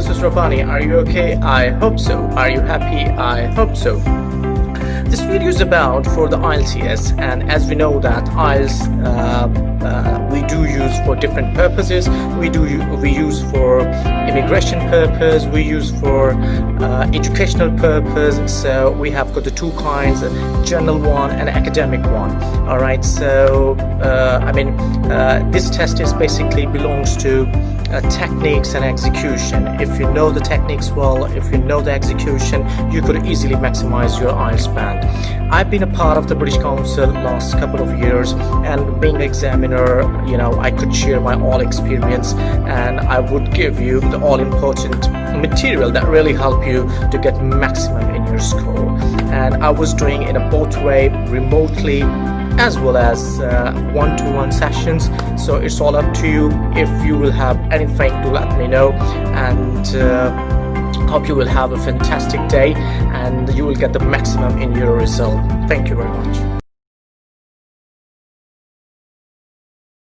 this is Rabani. Are you okay? I hope so. Are you happy? I hope so. This video is about for the IELTS, and as we know that IELTS we do use for different purposes. We use for immigration purpose, we use for educational purpose. So we have got the two kinds, general one and academic one. All right, so this test is basically belongs to techniques and execution. If you know the techniques well, if you know the execution, you could easily maximize your IELTS band. I've been a part of the British Council last couple of years, and being an examiner, I could share my all experience, and I would give you the all important material that really help you to get maximum in your score. And I was doing in a both way, remotely as well as one-to-one sessions. So it's all up to you. If you will have anything to let me know, and hope you will have a fantastic day and you will get the maximum in your result. Thank you very much.